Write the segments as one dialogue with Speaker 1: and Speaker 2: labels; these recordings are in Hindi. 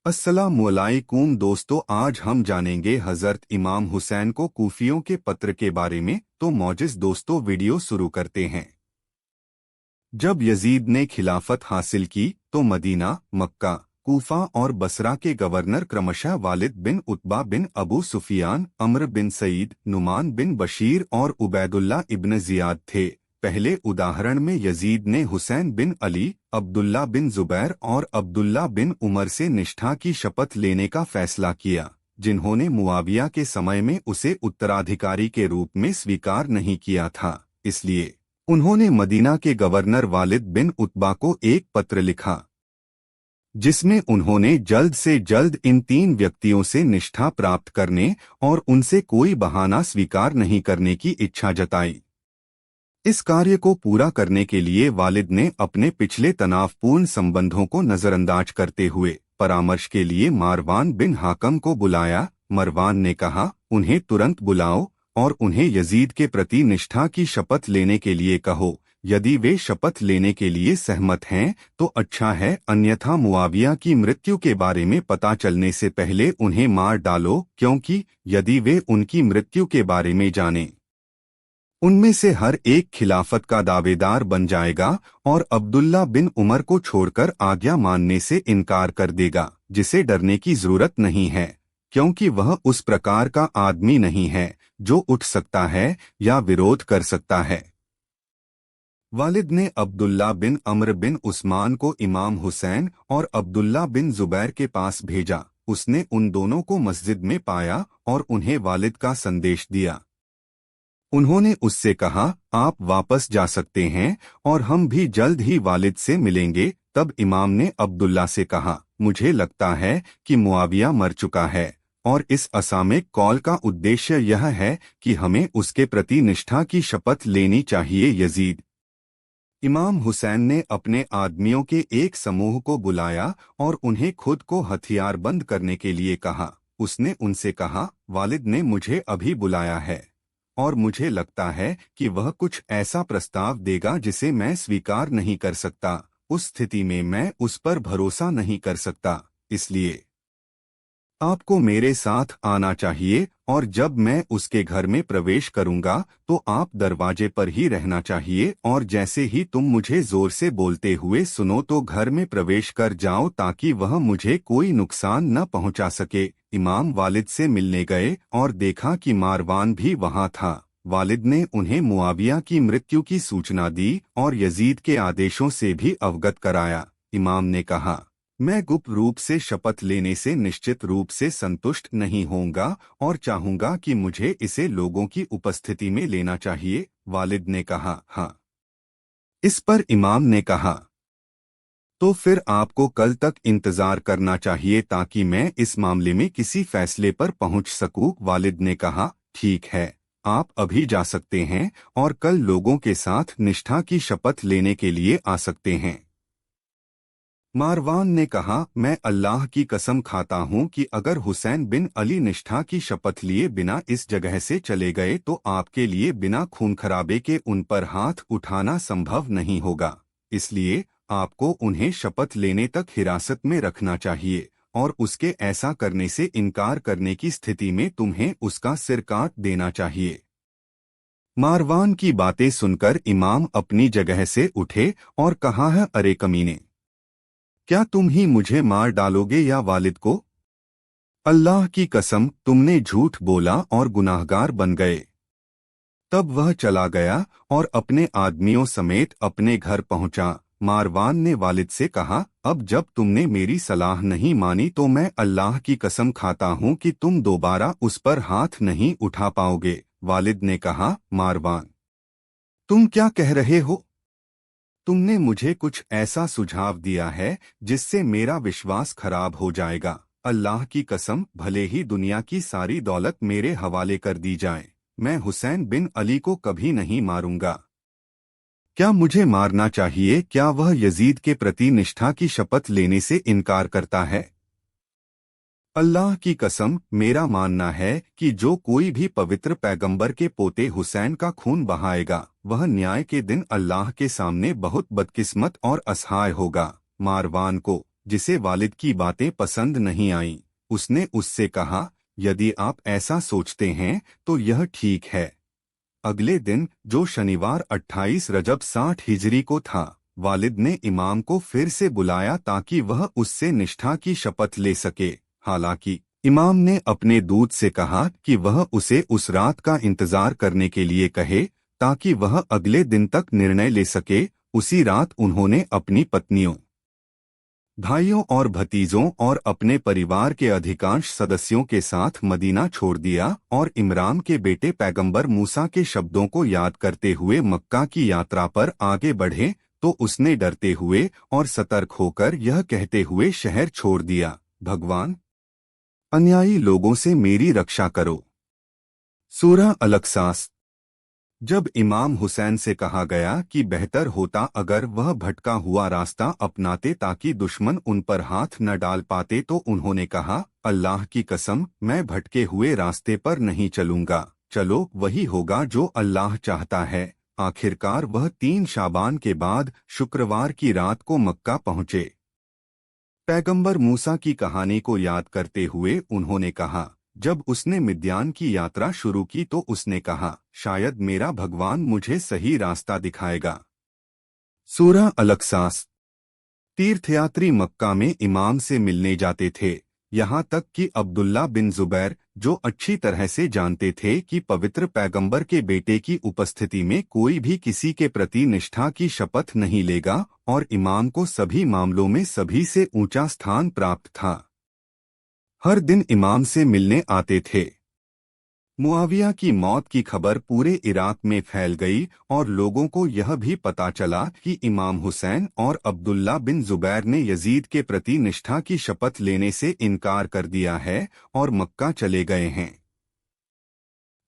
Speaker 1: अस्सलामुअलैकुम दोस्तों, आज हम जानेंगे हजरत इमाम हुसैन को कूफियों के पत्र के बारे में। तो मौजिज़ दोस्तों, वीडियो शुरू करते हैं। जब यजीद ने खिलाफत हासिल की तो मदीना, मक्का, कूफा और बसरा के गवर्नर क्रमशः वालिद बिन उतबा बिन अबू सुफियान, अम्र बिन सईद, नुमान बिन बशीर और उबैदुल्ला इब्न जियाद थे। पहले उदाहरण में यजीद ने हुसैन बिन अली, अब्दुल्ला बिन जुबैर और अब्दुल्ला बिन उमर से निष्ठा की शपथ लेने का फैसला किया, जिन्होंने मुआविया के समय में उसे उत्तराधिकारी के रूप में स्वीकार नहीं किया था। इसलिए उन्होंने मदीना के गवर्नर वालिद बिन उतबा को एक पत्र लिखा, जिसमें उन्होंने जल्द से जल्द इन तीन व्यक्तियों से निष्ठा प्राप्त करने और उनसे कोई बहाना स्वीकार नहीं करने की इच्छा जताई। इस कार्य को पूरा करने के लिए वालिद ने अपने पिछले तनावपूर्ण संबंधों को नजरअंदाज करते हुए परामर्श के लिए मारवान बिन हाकम को बुलाया। मरवान ने कहा, उन्हें तुरंत बुलाओ और उन्हें यजीद के प्रति निष्ठा की शपथ लेने के लिए कहो। यदि वे शपथ लेने के लिए सहमत हैं तो अच्छा है, अन्यथा मुआविया की मृत्यु के बारे में पता चलने से पहले उन्हें मार डालो, क्योंकि यदि वे उनकी मृत्यु के बारे में जानें, उनमें से हर एक खिलाफत का दावेदार बन जाएगा और अब्दुल्ला बिन उमर को छोड़कर आज्ञा मानने से इनकार कर देगा, जिसे डरने की जरूरत नहीं है, क्योंकि वह उस प्रकार का आदमी नहीं है जो उठ सकता है या विरोध कर सकता है। वालिद ने अब्दुल्ला बिन अम्र बिन उस्मान को इमाम हुसैन और अब्दुल्ला बिन जुबैर के पास भेजा। उसने उन दोनों को मस्जिद में पाया और उन्हें वालिद का संदेश दिया। उन्होंने उससे कहा, आप वापस जा सकते हैं और हम भी जल्द ही वालिद से मिलेंगे। तब इमाम ने अब्दुल्ला से कहा, मुझे लगता है कि मुआविया मर चुका है और इस असामयिक कॉल का उद्देश्य यह है कि हमें उसके प्रति निष्ठा की शपथ लेनी चाहिए। यजीद इमाम हुसैन ने अपने आदमियों के एक समूह को बुलाया और उन्हें खुद को हथियारबंद करने के लिए कहा। उसने उनसे कहा, वालिद ने मुझे अभी बुलाया है और मुझे लगता है कि वह कुछ ऐसा प्रस्ताव देगा जिसे मैं स्वीकार नहीं कर सकता। उस स्थिति में मैं उस पर भरोसा नहीं कर सकता, इसलिए आपको मेरे साथ आना चाहिए और जब मैं उसके घर में प्रवेश करूंगा तो आप दरवाजे पर ही रहना चाहिए और जैसे ही तुम मुझे जोर से बोलते हुए सुनो तो घर में प्रवेश कर जाओ ताकि वह मुझे कोई नुकसान न पहुंचा सके। इमाम वालिद से मिलने गए और देखा कि मारवान भी वहां था। वालिद ने उन्हें मुआविया की मृत्यु की सूचना दी और यजीद के आदेशों से भी अवगत कराया। इमाम ने कहा, मैं गुप्त रूप से शपथ लेने से निश्चित रूप से संतुष्ट नहीं होऊंगा और चाहूंगा कि मुझे इसे लोगों की उपस्थिति में लेना चाहिए। वालिद ने कहा, हाँ। इस पर इमाम ने कहा, तो फिर आपको कल तक इंतजार करना चाहिए ताकि मैं इस मामले में किसी फैसले पर पहुंच सकूं। वालिद ने कहा, ठीक है, आप अभी जा सकते हैं और कल लोगों के साथ निष्ठा की शपथ लेने के लिए आ सकते हैं। मारवान ने कहा, मैं अल्लाह की कसम खाता हूं कि अगर हुसैन बिन अली निष्ठा की शपथ लिए बिना इस जगह से चले गए तो आपके लिए बिना खून खराबे के उन पर हाथ उठाना संभव नहीं होगा। इसलिए आपको उन्हें शपथ लेने तक हिरासत में रखना चाहिए और उसके ऐसा करने से इनकार करने की स्थिति में तुम्हें उसका सिर काट देना चाहिए। मारवान की बातें सुनकर इमाम अपनी जगह से उठे और कहा, है अरे कमीने, क्या तुम ही मुझे मार डालोगे या वालिद को? अल्लाह की कसम, तुमने झूठ बोला और गुनाहगार बन गए। तब वह चला गया और अपने आदमियों समेत अपने घर पहुंचा। मारवान ने वालिद से कहा, अब जब तुमने मेरी सलाह नहीं मानी तो मैं अल्लाह की कसम खाता हूं कि तुम दोबारा उस पर हाथ नहीं उठा पाओगे। वालिद ने कहा, मारवान, तुम क्या कह रहे हो? तुमने मुझे कुछ ऐसा सुझाव दिया है जिससे मेरा विश्वास खराब हो जाएगा। अल्लाह की कसम, भले ही दुनिया की सारी दौलत मेरे हवाले कर दी जाए, मैं हुसैन बिन अली को कभी नहीं मारूंगा। क्या मुझे मारना चाहिए? क्या वह यजीद के प्रति निष्ठा की शपथ लेने से इनकार करता है? अल्लाह की कसम, मेरा मानना है कि जो कोई भी पवित्र पैगंबर के पोते हुसैन का खून बहाएगा वह न्याय के दिन अल्लाह के सामने बहुत बदकिस्मत और असहाय होगा। मारवान को जिसे वालिद की बातें पसंद नहीं आईं। उसने उससे कहा, यदि आप ऐसा सोचते हैं तो यह ठीक है। अगले दिन, जो शनिवार 28 रजब 60 हिजरी को था, वालिद ने इमाम को फिर से बुलाया ताकि वह उससे निष्ठा की शपथ ले सके। हालांकि इमाम ने अपने दूत से कहा कि वह उसे उस रात का इंतजार करने के लिए कहे ताकि वह अगले दिन तक निर्णय ले सके। उसी रात उन्होंने अपनी पत्नियों, भाइयों और भतीजों और अपने परिवार के अधिकांश सदस्यों के साथ मदीना छोड़ दिया और इमरान के बेटे पैगंबर मूसा के शब्दों को याद करते हुए मक्का की यात्रा पर आगे बढ़े। तो उसने डरते हुए और सतर्क होकर यह कहते हुए शहर छोड़ दिया, भगवान, अन्यायी लोगों से मेरी रक्षा करो। सूरह अल-क़सास। जब इमाम हुसैन से कहा गया कि बेहतर होता अगर वह भटका हुआ रास्ता अपनाते ताकि दुश्मन उन पर हाथ न डाल पाते, तो उन्होंने कहा, अल्लाह की कसम, मैं भटके हुए रास्ते पर नहीं चलूंगा। चलो, वही होगा जो अल्लाह चाहता है। आखिरकार वह 3 शाबान के बाद शुक्रवार की रात को मक्का पहुंचे। पैगंबर मूसा की कहानी को याद करते हुए उन्होंने कहा, जब उसने मिद्यान की यात्रा शुरू की तो उसने कहा, शायद मेरा भगवान मुझे सही रास्ता दिखाएगा। सूरह अल-क़सास। तीर्थयात्री मक्का में इमाम से मिलने जाते थे, यहाँ तक कि अब्दुल्ला बिन जुबैर, जो अच्छी तरह से जानते थे कि पवित्र पैगंबर के बेटे की उपस्थिति में कोई भी किसी के प्रति निष्ठा की शपथ नहीं लेगा, और इमाम को सभी मामलों में सभी से ऊंचा स्थान प्राप्त था, हर दिन इमाम से मिलने आते थे। मुआविया की मौत की खबर पूरे इराक में फैल गई और लोगों को यह भी पता चला कि इमाम हुसैन और अब्दुल्ला बिन जुबैर ने यजीद के प्रति निष्ठा की शपथ लेने से इनकार कर दिया है और मक्का चले गए हैं।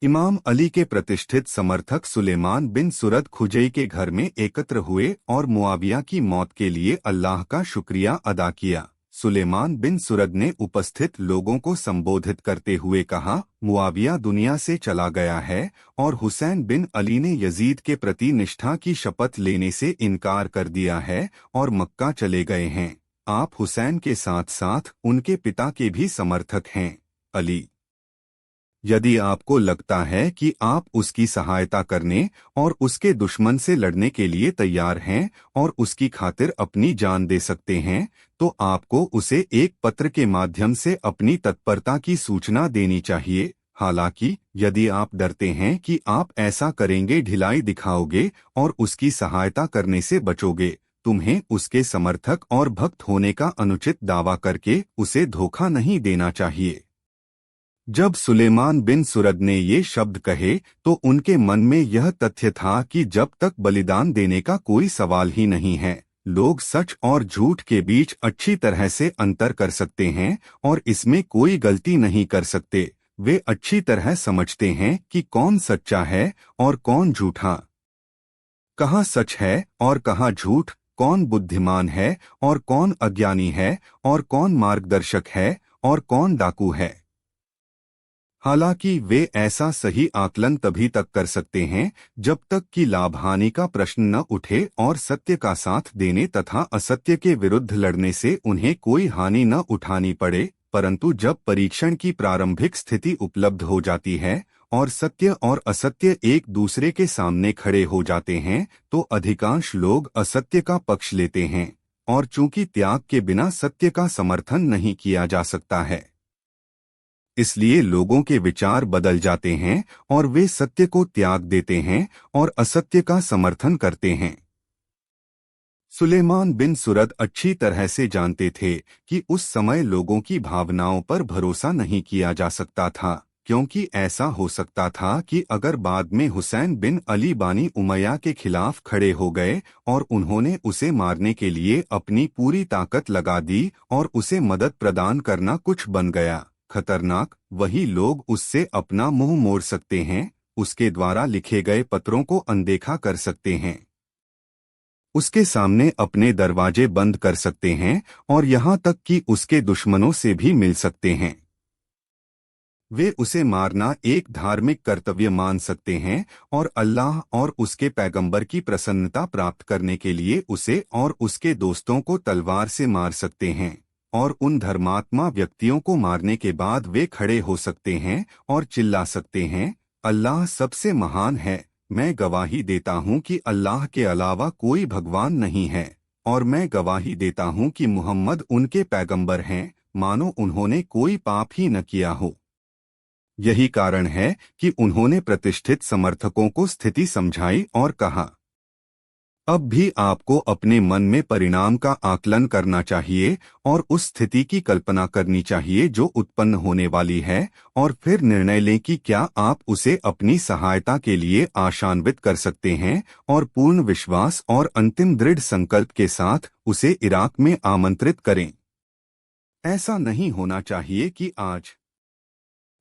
Speaker 1: इमाम अली के प्रतिष्ठित समर्थक सुलेमान बिन सुरद खुजई के घर में एकत्र हुए और मुआविया की मौत के लिए अल्लाह का शुक्रिया अदा किया। सुलेमान बिन सुरद ने उपस्थित लोगों को संबोधित करते हुए कहा, मुआविया दुनिया से चला गया है और हुसैन बिन अली ने यजीद के प्रति निष्ठा की शपथ लेने से इनकार कर दिया है और मक्का चले गए हैं। आप हुसैन के साथ साथ उनके पिता के भी समर्थक हैं। अली, यदि आपको लगता है कि आप उसकी सहायता करने और उसके दुश्मन से लड़ने के लिए तैयार हैं और उसकी खातिर अपनी जान दे सकते हैं, तो आपको उसे एक पत्र के माध्यम से अपनी तत्परता की सूचना देनी चाहिए। हालांकि यदि आप डरते हैं कि आप ऐसा करेंगे ढिलाई दिखाओगे और उसकी सहायता करने से बचोगे, तुम्हें उसके समर्थक और भक्त होने का अनुचित दावा करके उसे धोखा नहीं देना चाहिए। जब सुलेमान बिन सुरद ने ये शब्द कहे तो उनके मन में यह तथ्य था कि जब तक बलिदान देने का कोई सवाल ही नहीं है, लोग सच और झूठ के बीच अच्छी तरह से अंतर कर सकते हैं और इसमें कोई गलती नहीं कर सकते। वे अच्छी तरह समझते हैं कि कौन सच्चा है और कौन झूठा, कहाँ सच है और कहाँ झूठ, कौन बुद्धिमान है और कौन अज्ञानी है और कौन मार्गदर्शक है और कौन डाकू है। हालांकि वे ऐसा सही आकलन तभी तक कर सकते हैं जब तक कि लाभ हानि का प्रश्न न उठे और सत्य का साथ देने तथा असत्य के विरुद्ध लड़ने से उन्हें कोई हानि न उठानी पड़े। परंतु जब परीक्षण की प्रारंभिक स्थिति उपलब्ध हो जाती है और सत्य और असत्य एक दूसरे के सामने खड़े हो जाते हैं, तो अधिकांश लोग असत्य का पक्ष लेते हैं, और चूंकि त्याग के बिना सत्य का समर्थन नहीं किया जा सकता है, इसलिए लोगों के विचार बदल जाते हैं और वे सत्य को त्याग देते हैं और असत्य का समर्थन करते हैं। सुलेमान बिन सुरद अच्छी तरह से जानते थे कि उस समय लोगों की भावनाओं पर भरोसा नहीं किया जा सकता था, क्योंकि ऐसा हो सकता था कि अगर बाद में हुसैन बिन अली बानी उमैया के खिलाफ खड़े हो गए और उन्होंने उसे मारने के लिए अपनी पूरी ताकत लगा दी और उसे मदद प्रदान करना कुछ बन गया खतरनाक, वही लोग उससे अपना मुंह मोड़ सकते हैं, उसके द्वारा लिखे गए पत्रों को अनदेखा कर सकते हैं, उसके सामने अपने दरवाजे बंद कर सकते हैं और यहाँ तक कि उसके दुश्मनों से भी मिल सकते हैं। वे उसे मारना एक धार्मिक कर्तव्य मान सकते हैं और अल्लाह और उसके पैगंबर की प्रसन्नता प्राप्त करने के लिए उसे और उसके दोस्तों को तलवार से मार सकते हैं, और उन धर्मात्मा व्यक्तियों को मारने के बाद वे खड़े हो सकते हैं और चिल्ला सकते हैं, अल्लाह सबसे महान है। मैं गवाही देता हूँ कि अल्लाह के अलावा कोई भगवान नहीं है, और मैं गवाही देता हूँ कि मुहम्मद उनके पैगंबर हैं, मानो उन्होंने कोई पाप ही न किया हो। यही कारण है कि उन्होंने प्रतिष्ठित समर्थकों को स्थिति समझाई और कहा, अब भी आपको अपने मन में परिणाम का आकलन करना चाहिए और उस स्थिति की कल्पना करनी चाहिए जो उत्पन्न होने वाली है, और फिर निर्णय लें कि क्या आप उसे अपनी सहायता के लिए आशान्वित कर सकते हैं, और पूर्ण विश्वास और अंतिम दृढ़ संकल्प के साथ उसे इराक में आमंत्रित करें। ऐसा नहीं होना चाहिए कि आज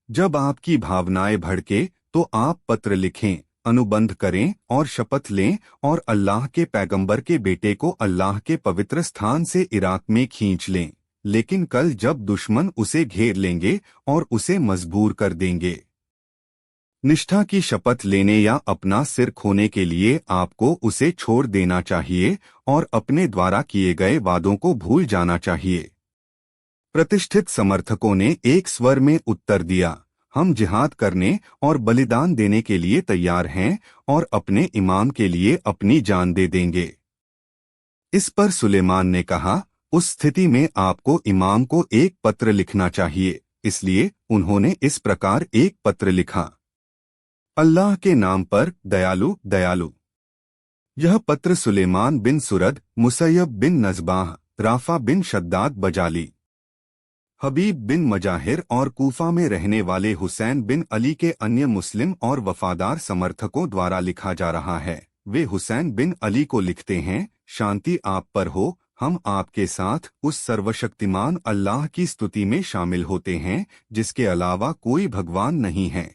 Speaker 1: जब आपकी भावनाएं भड़के तो आप पत्र लिखें, अनुबंध करें और शपथ लें और अल्लाह के पैगंबर के बेटे को अल्लाह के पवित्र स्थान से इराक में खींच लें, लेकिन कल जब दुश्मन उसे घेर लेंगे और उसे मजबूर कर देंगे। निष्ठा की शपथ लेने या अपना सिर खोने के लिए आपको उसे छोड़ देना चाहिए और अपने द्वारा किए गए वादों को भूल जाना चाहिए। प्रतिष्ठित समर्थकों ने एक स्वर में उत्तर दिया, हम जिहाद करने और बलिदान देने के लिए तैयार हैं और अपने इमाम के लिए अपनी जान दे देंगे। इस पर सुलेमान ने कहा, उस स्थिति में आपको इमाम को एक पत्र लिखना चाहिए। इसलिए उन्होंने इस प्रकार एक पत्र लिखा, अल्लाह के नाम पर दयालु दयालु। यह पत्र सुलेमान बिन सुरद, मुसैयब बिन नजबाह, राफा बिन शद्दाद बजाली, हबीब बिन मजाहिर और कूफा में रहने वाले हुसैन बिन अली के अन्य मुस्लिम और वफादार समर्थकों द्वारा लिखा जा रहा है। वे हुसैन बिन अली को लिखते हैं, शांति आप पर हो, हम आपके साथ उस सर्वशक्तिमान अल्लाह की स्तुति में शामिल होते हैं जिसके अलावा कोई भगवान नहीं है।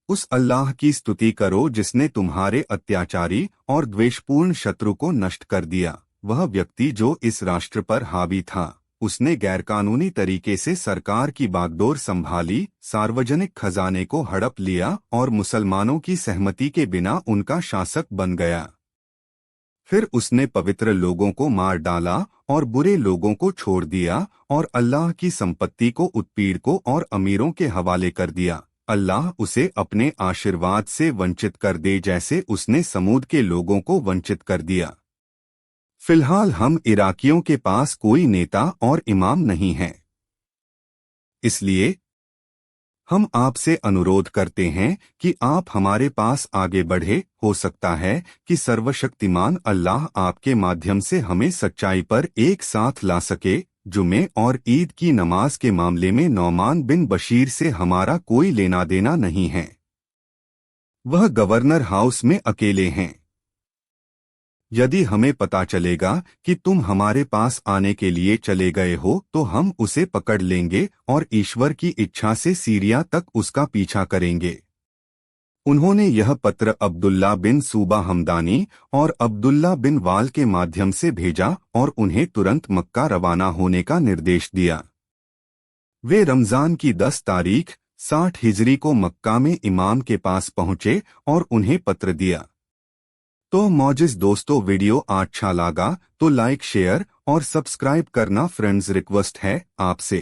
Speaker 1: उस अल्लाह की स्तुति करो जिसने तुम्हारे अत्याचारी और द्वेषपूर्ण शत्रु को नष्ट कर दिया। वह व्यक्ति जो इस राष्ट्र पर हावी था, उसने गैरकानूनी तरीके से सरकार की बागडोर संभाली, सार्वजनिक खजाने को हड़प लिया और मुसलमानों की सहमति के बिना उनका शासक बन गया। फिर उसने पवित्र लोगों को मार डाला और बुरे लोगों को छोड़ दिया और अल्लाह की संपत्ति को उत्पीड़कों और अमीरों के हवाले कर दिया। अल्लाह उसे अपने आशीर्वाद से वंचित कर दे जैसे उसने समूद के लोगों को वंचित कर दिया। फिलहाल हम इराकियों के पास कोई नेता और इमाम नहीं है, इसलिए हम आपसे अनुरोध करते हैं कि आप हमारे पास आगे बढ़े। हो सकता है कि सर्वशक्तिमान अल्लाह आपके माध्यम से हमें सच्चाई पर एक साथ ला सके। जुमे और ईद की नमाज के मामले में नौमान बिन बशीर से हमारा कोई लेना देना नहीं है। वह गवर्नर हाउस में अकेले हैं। यदि हमें पता चलेगा कि तुम हमारे पास आने के लिए चले गए हो तो हम उसे पकड़ लेंगे और ईश्वर की इच्छा से सीरिया तक उसका पीछा करेंगे। उन्होंने यह पत्र अब्दुल्ला बिन सूबा हमदानी और अब्दुल्ला बिन वाल के माध्यम से भेजा और उन्हें तुरंत मक्का रवाना होने का निर्देश दिया। वे रमजान की 10 तारीख 60 हिजरी को मक्का में इमाम के पास पहुंचे और उन्हें पत्र दिया। तो मौजिज़ दोस्तों, वीडियो अच्छा लगा तो लाइक, शेयर और सब्सक्राइब करना फ्रेंड्स रिक्वेस्ट है आपसे।